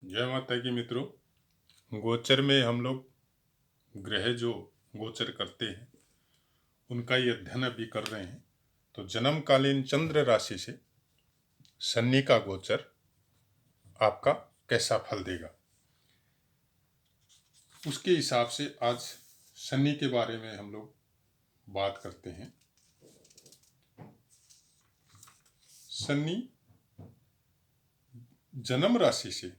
जय माता की मित्रों। गोचर में हम लोग ग्रह जो गोचर करते हैं उनका ही अध्ययन अभी कर रहे हैं। तो जन्मकालीन चंद्र राशि से शनि का गोचर आपका कैसा फल देगा, उसके हिसाब से आज शनि के बारे में हम लोग बात करते हैं। शनि जन्म राशि से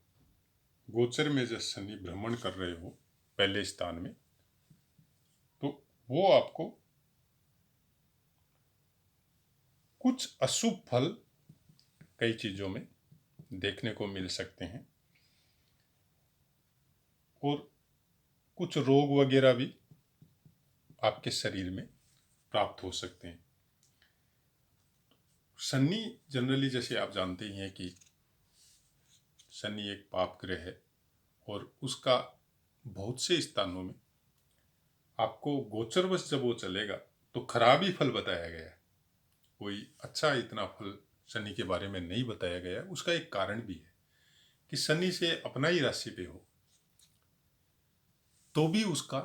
गोचर में जब शनि भ्रमण कर रहे हो पहले स्थान में, तो वो आपको कुछ अशुभ फल कई चीज़ों में देखने को मिल सकते हैं और कुछ रोग वगैरह भी आपके शरीर में प्राप्त हो सकते हैं। शनि जनरली, जैसे आप जानते ही हैं कि शनि एक पाप ग्रह है और उसका बहुत से स्थानों में आपको गोचरवश जब वो चलेगा तो खराब ही फल बताया गया है। कोई अच्छा इतना फल शनि के बारे में नहीं बताया गया है। उसका एक कारण भी है कि शनि से अपना ही राशि पे हो तो भी उसका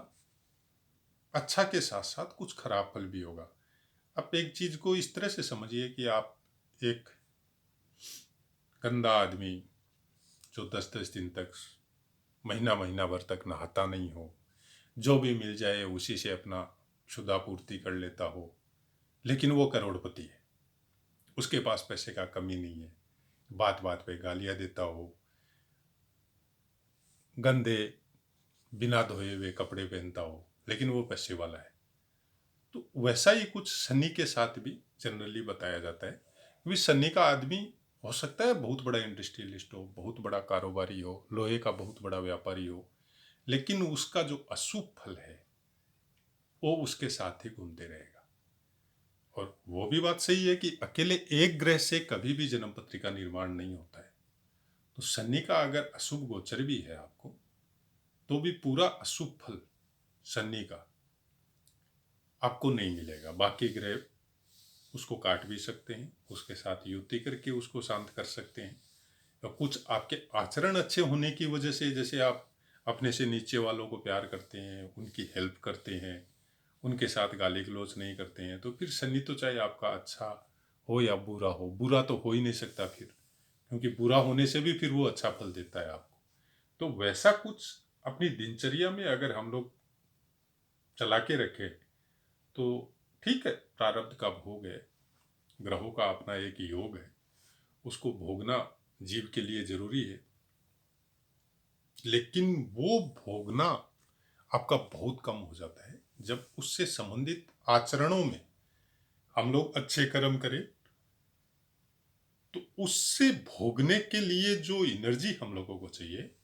अच्छा के साथ साथ कुछ खराब फल भी होगा। आप एक चीज को इस तरह से समझिए कि आप एक गंदा आदमी जो 10-10 दिन तक, महीना महीना भर तक नहाता नहीं हो, जो भी मिल जाए उसी से अपना क्षुधापूर्ति कर लेता हो, लेकिन वो करोड़पति है, उसके पास पैसे का कमी नहीं है, बात बात पे गालियां देता हो, गंदे बिना धोए हुए कपड़े पहनता हो, लेकिन वो पैसे वाला है। तो वैसा ही कुछ शनि के साथ भी जनरली बताया जाता है। क्योंकि शनि का आदमी हो सकता है बहुत बड़ा इंडस्ट्रियलिस्ट हो, बहुत बड़ा कारोबारी हो, लोहे का बहुत बड़ा व्यापारी हो, लेकिन उसका जो अशुभ फल है वो उसके साथ ही घूमते रहेगा। और वो भी बात सही है कि अकेले एक ग्रह से कभी भी जन्म पत्री का निर्माण नहीं होता है। तो शनि का अगर अशुभ गोचर भी है आपको, तो भी पूरा अशुभ फल शनि का आपको नहीं मिलेगा। बाकी ग्रह उसको काट भी सकते हैं, उसके साथ युति करके उसको शांत कर सकते हैं, या कुछ आपके आचरण अच्छे होने की वजह से, जैसे आप अपने से नीचे वालों को प्यार करते हैं, उनकी हेल्प करते हैं, उनके साथ गाली गलौज नहीं करते हैं, तो फिर शनि तो चाहे आपका अच्छा हो या बुरा हो, बुरा तो हो ही नहीं सकता फिर, क्योंकि बुरा होने से भी फिर वो अच्छा फल देता है आपको। तो वैसा कुछ अपनी दिनचर्या में अगर हम लोग चला के रखें तो ठीक है। प्रारब्ध का भोग है, ग्रहों का अपना एक योग है, उसको भोगना जीव के लिए जरूरी है, लेकिन वो भोगना आपका बहुत कम हो जाता है जब उससे संबंधित आचरणों में हम लोग अच्छे कर्म करें। तो उससे भोगने के लिए जो एनर्जी हम लोगों को चाहिए,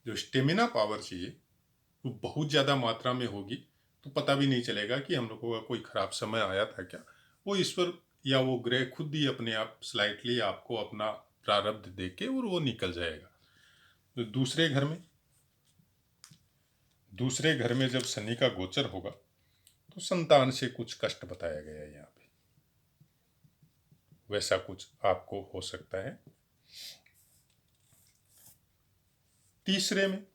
जो स्टेमिना पावर चाहिए, वो बहुत ज़्यादा मात्रा में होगी। तो पता भी नहीं चलेगा कि हम लोगों का कोई खराब समय आया था क्या। वो ईश्वर या वो ग्रह खुद ही अपने आप स्लाइटली आपको अपना प्रारब्ध दे के और वो निकल जाएगा। तो दूसरे घर में जब शनि का गोचर होगा तो संतान से कुछ कष्ट बताया गया है यहाँ पे, वैसा कुछ आपको हो सकता है। तीसरे में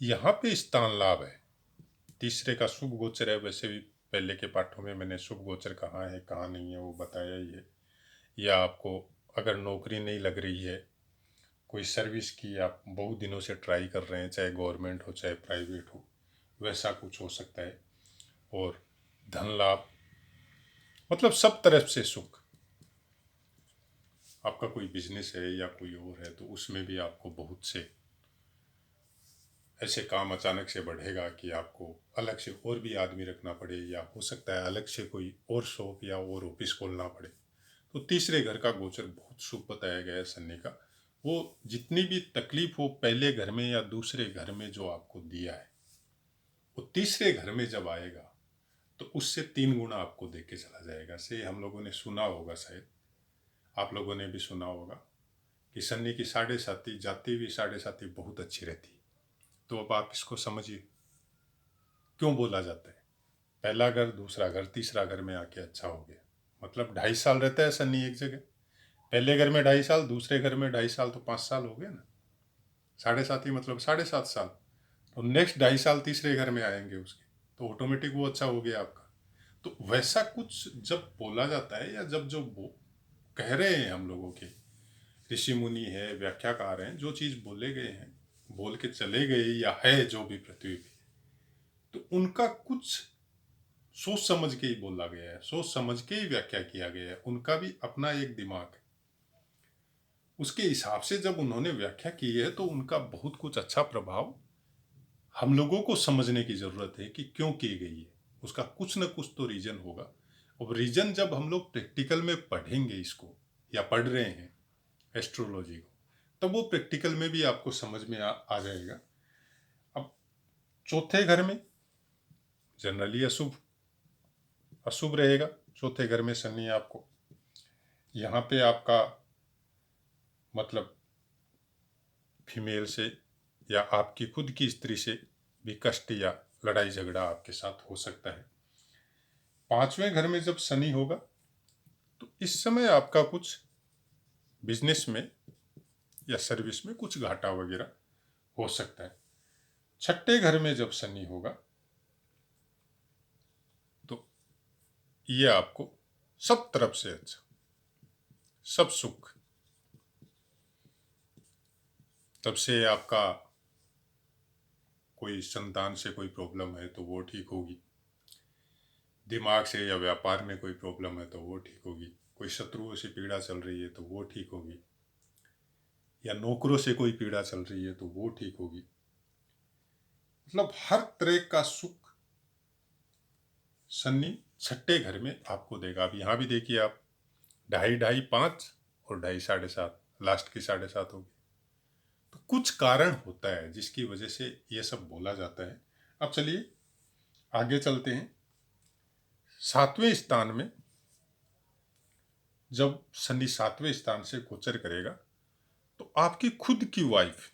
यहाँ पे स्थान लाभ है। तीसरे का शुभ गोचर है, वैसे भी पहले के पाठों में मैंने शुभ गोचर कहाँ है कहाँ नहीं है वो बताया ही है। या आपको अगर नौकरी नहीं लग रही है, कोई सर्विस की आप बहुत दिनों से ट्राई कर रहे हैं, चाहे गवर्नमेंट हो चाहे प्राइवेट हो, वैसा कुछ हो सकता है। और धन लाभ, मतलब सब तरफ से सुख। आपका कोई बिजनेस है या कोई और है तो उसमें भी आपको बहुत से ऐसे काम अचानक से बढ़ेगा कि आपको अलग से और भी आदमी रखना पड़े, या हो सकता है अलग से कोई और शॉप या और ऑफिस खोलना पड़े। तो तीसरे घर का गोचर बहुत शुभ बताया गया है शनि का। वो जितनी भी तकलीफ हो पहले घर में या दूसरे घर में जो आपको दिया है, वो तीसरे घर में जब आएगा तो उससे 3 गुना आपको दे के चला जाएगा। से हम लोगों ने सुना होगा, शायद आप लोगों ने भी सुना होगा कि शनि की साढ़े साथी जाती हुई साढ़े साथी बहुत अच्छी रहती। तो अब आप इसको समझिए क्यों बोला जाता है। पहला घर, दूसरा घर, तीसरा घर में आके अच्छा हो गया, मतलब 2.5 साल रहता है शनि एक जगह। पहले घर में 2.5 साल, दूसरे घर में 2.5 साल, तो 5 साल हो गए ना। 7.5 ही मतलब 7.5 साल। तो नेक्स्ट 2.5 साल तीसरे घर में आएंगे उसके, तो ऑटोमेटिक वो अच्छा हो गया आपका। तो वैसा कुछ जब बोला जाता है, या जब जो कह रहे हैं हम लोगों के ऋषि मुनि है, व्याख्याकार हैं, जो चीज बोले गए हैं, बोल के चले गए या है जो भी पृथ्वी पे, तो उनका कुछ सोच समझ के ही बोला गया है, सोच समझ के ही व्याख्या किया गया है। उनका भी अपना एक दिमाग है, उसके हिसाब से जब उन्होंने व्याख्या की है तो उनका बहुत कुछ अच्छा प्रभाव हम लोगों को समझने की जरूरत है कि क्यों की गई है। उसका कुछ न कुछ तो रीजन होगा। अब रीजन जब हम लोग प्रैक्टिकल में पढ़ेंगे इसको, या पढ़ रहे हैं एस्ट्रोलॉजी को, तब वो प्रैक्टिकल में भी आपको समझ में आ जाएगा। अब चौथे घर में जनरली अशुभ अशुभ रहेगा। चौथे घर में शनि आपको, यहाँ पे आपका मतलब फीमेल से या आपकी खुद की स्त्री से भी कष्ट या लड़ाई झगड़ा आपके साथ हो सकता है। 5वें घर में जब शनि होगा तो इस समय आपका कुछ बिजनेस में या सर्विस में कुछ घाटा वगैरह हो सकता है। 6ठे घर में जब शनि होगा तो ये आपको सब तरफ से अच्छा, सब सुख, तब से आपका कोई संतान से कोई प्रॉब्लम है तो वो ठीक होगी, दिमाग से या व्यापार में कोई प्रॉब्लम है तो वो ठीक होगी, कोई शत्रुओं से पीड़ा चल रही है तो वो ठीक होगी, या नौकरों से कोई पीड़ा चल रही है तो वो ठीक होगी। मतलब हर तरह का सुख शनि 6ठे घर में आपको देगा। अब यहाँ भी देखिए आप, 2.5 5 और 2.5 7.5, लास्ट की 7.5 होगी। तो कुछ कारण होता है जिसकी वजह से ये सब बोला जाता है। अब चलिए आगे चलते हैं। 7वें स्थान में जब शनि 7वें स्थान से गोचर करेगा तो आपकी खुद की वाइफ,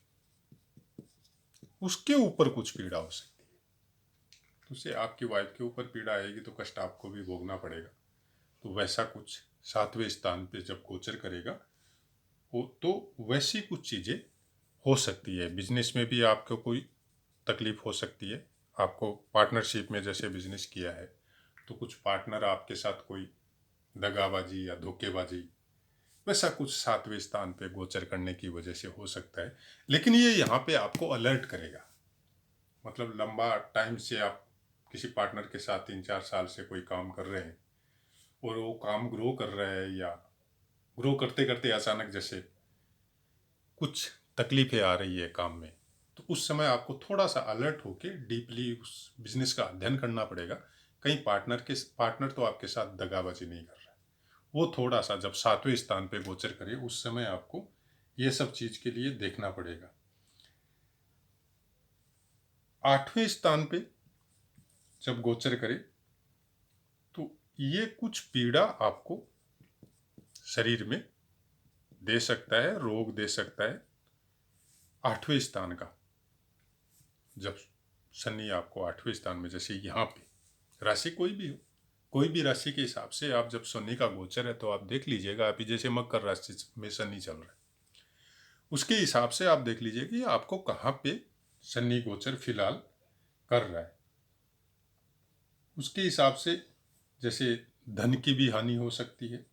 उसके ऊपर कुछ पीड़ा हो सकती है। तो उससे आपकी वाइफ के ऊपर पीड़ा आएगी तो कष्ट आपको भी भोगना पड़ेगा। तो वैसा कुछ 7वें स्थान पे जब गोचर करेगा वो, तो वैसी कुछ चीज़ें हो सकती है। बिजनेस में भी आपको कोई तकलीफ हो सकती है। आपको पार्टनरशिप में जैसे बिजनेस किया है तो कुछ पार्टनर आपके साथ कोई दगाबाजी या धोखेबाजी, वैसा कुछ 7वें स्थान पे गोचर करने की वजह से हो सकता है। लेकिन ये यहाँ पे आपको अलर्ट करेगा। मतलब लंबा टाइम से आप किसी पार्टनर के साथ 3 4 साल से कोई काम कर रहे हैं और वो काम ग्रो कर रहा है, या ग्रो करते करते अचानक जैसे कुछ तकलीफें आ रही है काम में, तो उस समय आपको थोड़ा सा अलर्ट होके डीपली उस बिजनेस का अध्ययन करना पड़ेगा। कहीं पार्टनर तो आपके साथ दगाबाजी नहीं कर रहा है। वो थोड़ा सा जब 7वें स्थान पे गोचर करे उस समय आपको ये सब चीज के लिए देखना पड़ेगा। 8वें स्थान पे जब गोचर करे तो ये कुछ पीड़ा आपको शरीर में दे सकता है, रोग दे सकता है। 8वें स्थान का जब शनि आपको 8वें स्थान में, जैसे यहाँ पे राशि कोई भी हो, कोई भी राशि के हिसाब से आप जब शनि का गोचर है तो आप देख लीजिएगा। अभी जैसे मकर राशि में शनि चल रहा है, उसके हिसाब से आप देख लीजिए कि आपको कहाँ पे शनि गोचर फिलहाल कर रहा है। उसके हिसाब से जैसे धन की भी हानि हो सकती है,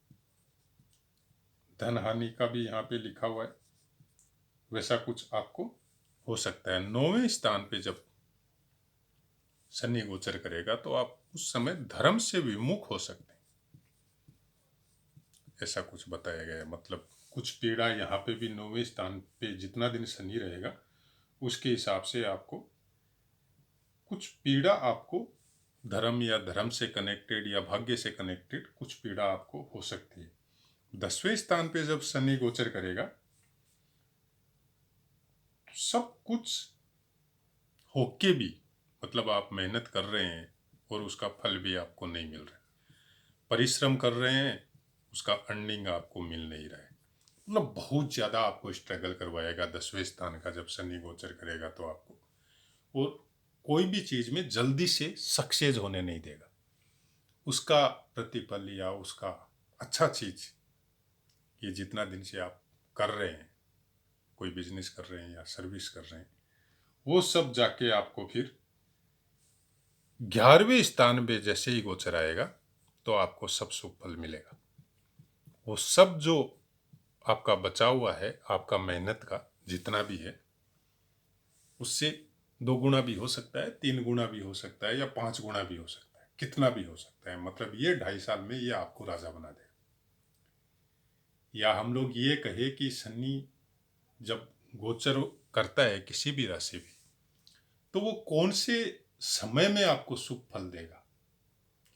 धन हानि का भी यहाँ पे लिखा हुआ है, वैसा कुछ आपको हो सकता है। 9वें स्थान पे जब शनि गोचर करेगा तो आप उस समय धर्म से विमुख हो सकते हैं, ऐसा कुछ बताया गया है। मतलब कुछ पीड़ा यहाँ पे भी 9वें स्थान पे जितना दिन शनि रहेगा उसके हिसाब से आपको कुछ पीड़ा, आपको धर्म या धर्म से कनेक्टेड या भाग्य से कनेक्टेड कुछ पीड़ा आपको हो सकती है। 10वें स्थान पे जब शनि गोचर करेगा तो सब कुछ होके भी, मतलब आप मेहनत कर रहे हैं और उसका फल भी आपको नहीं मिल रहा है, परिश्रम कर रहे हैं, उसका अर्निंग आपको मिल नहीं रहा है। मतलब बहुत ज़्यादा आपको स्ट्रगल करवाएगा 10वें स्थान का जब शनि गोचर करेगा तो आपको, और कोई भी चीज़ में जल्दी से सक्सेस होने नहीं देगा। उसका प्रतिफल या उसका अच्छा चीज़ ये जितना दिन से आप कर रहे हैं, कोई बिजनेस कर रहे हैं या सर्विस कर रहे हैं, वो सब जाके आपको फिर 11वें स्थान पे जैसे ही गोचर आएगा तो आपको सब शुभ फल मिलेगा। वो सब जो आपका बचा हुआ है, आपका मेहनत का जितना भी है, उससे 2 गुना भी हो सकता है, 3 गुना भी हो सकता है, या 5 गुना भी हो सकता है, कितना भी हो सकता है। मतलब ये 2.5 साल में ये आपको राजा बना देगा। या हम लोग ये कहे कि शनि जब गोचर करता है किसी भी राशि में, तो वो कौन से समय में आपको शुभ फल देगा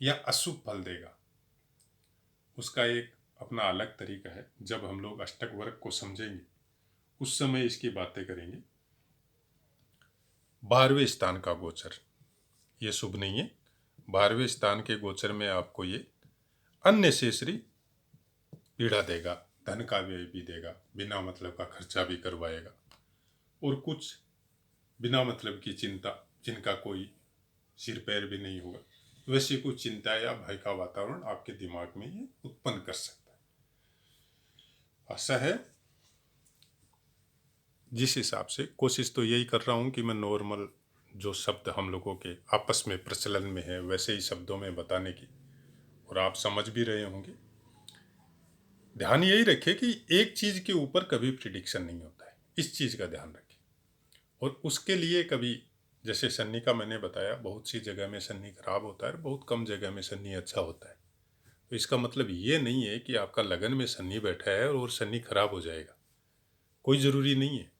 या अशुभ फल देगा, उसका एक अपना अलग तरीका है। जब हम लोग अष्टक वर्ग को समझेंगे उस समय इसकी बातें करेंगे। 12वें स्थान का गोचर ये शुभ नहीं है। 12वें स्थान के गोचर में आपको ये अननेसेसरी पीड़ा देगा, धन का व्यय भी देगा, बिना मतलब का खर्चा भी करवाएगा, और कुछ बिना मतलब की चिंता जिनका कोई सिर पैर भी नहीं होगा, वैसे कुछ चिंता या भय का वातावरण आपके दिमाग में ये उत्पन्न कर सकता है। आशा है जिस हिसाब से, कोशिश तो यही कर रहा हूँ कि मैं नॉर्मल जो शब्द हम लोगों के आपस में प्रचलन में है वैसे ही शब्दों में बताने की, और आप समझ भी रहे होंगे। ध्यान यही रखें कि एक चीज़ के ऊपर कभी प्रिडिक्शन नहीं होता है, इस चीज़ का ध्यान रखें। और उसके लिए कभी, जैसे शनि का मैंने बताया, बहुत सी जगह में शनि खराब होता है, बहुत कम जगह में शनि अच्छा होता है। तो इसका मतलब ये नहीं है कि आपका लगन में शनि बैठा है और शनि खराब हो जाएगा, कोई ज़रूरी नहीं है।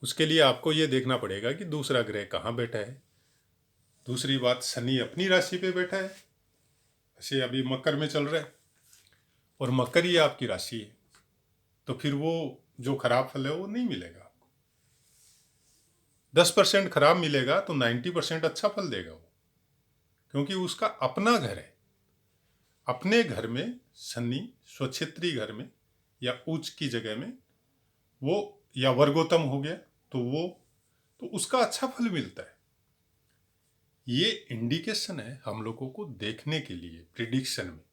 उसके लिए आपको ये देखना पड़ेगा कि दूसरा ग्रह कहाँ बैठा है। दूसरी बात, शनि अपनी राशि पे बैठा है, ऐसे अभी मकर में चल रहा है और मकर ही आपकी राशि है, तो फिर वो जो खराब फल है वो नहीं मिलेगा आपको। 10% खराब मिलेगा तो 90% अच्छा फल देगा वो, क्योंकि उसका अपना घर है। अपने घर में शनि स्वक्षेत्री घर में या उच्च की जगह में वो, या वर्गोत्तम हो गया, तो वो, तो उसका अच्छा फल मिलता है। ये इंडिकेशन है हम लोगों को देखने के लिए प्रिडिक्शन में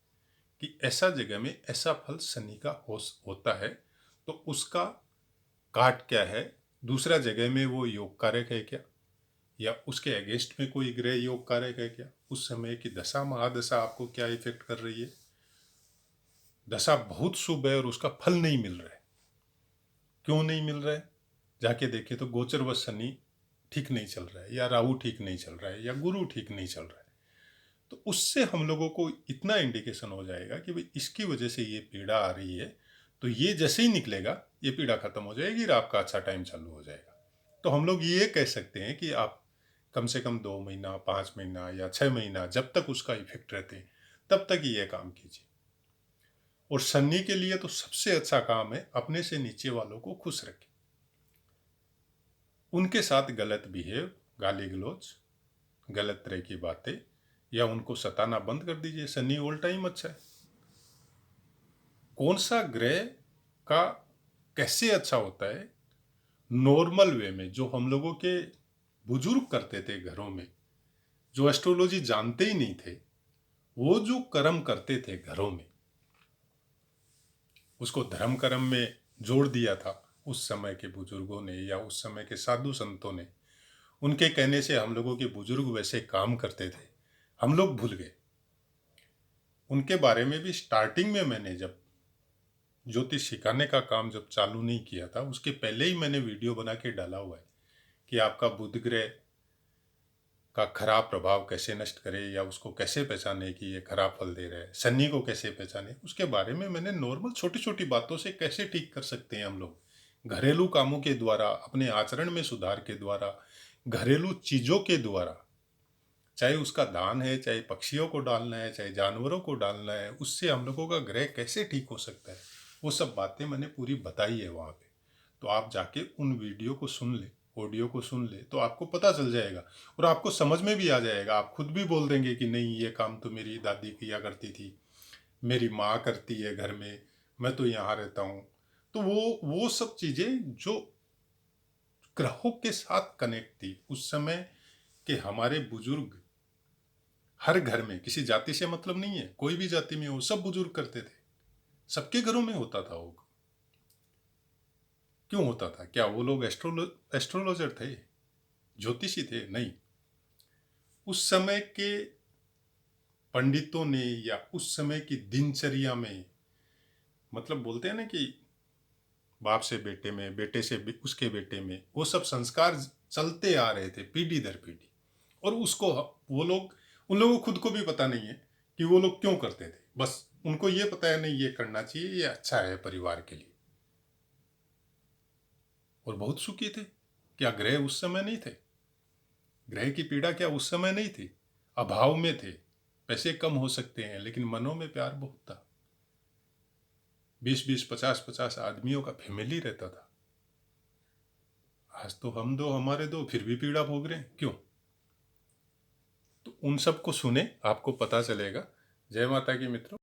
कि ऐसा जगह में ऐसा फल शनि का होता है, तो उसका काट क्या है, दूसरा जगह में वो योग कारक है क्या, या उसके अगेंस्ट में कोई ग्रह योग कारक है क्या, उस समय की दशा महादशा आपको क्या इफेक्ट कर रही है। दशा बहुत शुभ है और उसका फल नहीं मिल रहा है, क्यों नहीं मिल रहा है, जाके देखे तो गोचरवश शनि ठीक नहीं चल रहा है, या राहु ठीक नहीं चल रहा है, या गुरु ठीक नहीं चल रहा है। तो उससे हम लोगों को इतना इंडिकेशन हो जाएगा कि भाई इसकी वजह से ये पीड़ा आ रही है, तो ये जैसे ही निकलेगा ये पीड़ा खत्म हो जाएगी और आपका अच्छा टाइम चालू हो जाएगा। तो हम लोग ये कह सकते हैं कि आप कम से कम 2 महीना, 5 महीना या 6 महीना, जब तक उसका इफेक्ट रहते हैं तब तक ये काम कीजिए। और शनि के लिए तो सबसे अच्छा काम है अपने से नीचे वालों को खुश रखें, उनके साथ गलत बिहेव, गाली गलौज, गलत तरह की बातें, या उनको सताना बंद कर दीजिए। शनि ऑल टाइम अच्छा है। कौन सा ग्रह का कैसे अच्छा होता है, नॉर्मल वे में जो हम लोगों के बुजुर्ग करते थे घरों में, जो एस्ट्रोलॉजी जानते ही नहीं थे, वो जो कर्म करते थे घरों में, उसको धर्म कर्म में जोड़ दिया था उस समय के बुजुर्गों ने या उस समय के साधु संतों ने। उनके कहने से हम लोगों के बुजुर्ग वैसे काम करते थे, हम लोग भूल गए। उनके बारे में भी स्टार्टिंग में मैंने जब ज्योतिष सिखाने का काम जब चालू नहीं किया था, उसके पहले ही मैंने वीडियो बना के डाला हुआ है कि आपका बुध ग्रह का खराब प्रभाव कैसे नष्ट करे, या उसको कैसे पहचाने कि ये खराब फल दे रहा है, शनि को कैसे पहचाने, उसके बारे में मैंने नॉर्मल छोटी छोटी बातों से कैसे ठीक कर सकते हैं हम लोग, घरेलू कामों के द्वारा, अपने आचरण में सुधार के द्वारा, घरेलू चीज़ों के द्वारा, चाहे उसका दान है, चाहे पक्षियों को डालना है, चाहे जानवरों को डालना है, उससे हम लोगों का ग्रह कैसे ठीक हो सकता है, वो सब बातें मैंने पूरी बताई है वहाँ पे। तो आप जाके उन वीडियो को सुन ले, ऑडियो को सुन ले, तो आपको पता चल जाएगा और आपको समझ में भी आ जाएगा। आप खुद भी बोल देंगे कि नहीं, ये काम तो मेरी दादी किया करती थी, मेरी माँ करती है घर में, मैं तो यहाँ रहता हूँ। तो वो सब चीज़ें जो ग्रहों के साथ कनेक्ट थी उस समय के हमारे बुजुर्ग, हर घर में, किसी जाति से मतलब नहीं है, कोई भी जाति में हो, सब बुजुर्ग करते थे। सबके घरों में होता था वो। क्यों होता था? क्या वो लोग एस्ट्रोलॉजर थे, ज्योतिषी थे? नहीं। उस समय के पंडितों ने या उस समय की दिनचर्या में, मतलब बोलते हैं ना कि बाप से बेटे में, बेटे से उसके बेटे में, वो सब संस्कार चलते आ रहे थे पीढ़ी दर पीढ़ी। और उसको वो लोग, उन लोगों को खुद को भी पता नहीं है कि वो लोग क्यों करते थे। बस उनको ये पता है नहीं ये करना चाहिए, ये अच्छा है परिवार के लिए। और बहुत सुखी थे। क्या ग्रह उस समय नहीं थे? ग्रह की पीड़ा क्या उस समय नहीं थी? अभाव में थे, पैसे कम हो सकते हैं, लेकिन मनों में प्यार बहुत था। 20-20, 50-50 आदमियों का फैमिली रहता था। आज तो हम दो हमारे दो, फिर भी पीड़ा भोग रहे हैं। क्यों? तो उन सबको सुने, आपको पता चलेगा। जय माता की मित्रों।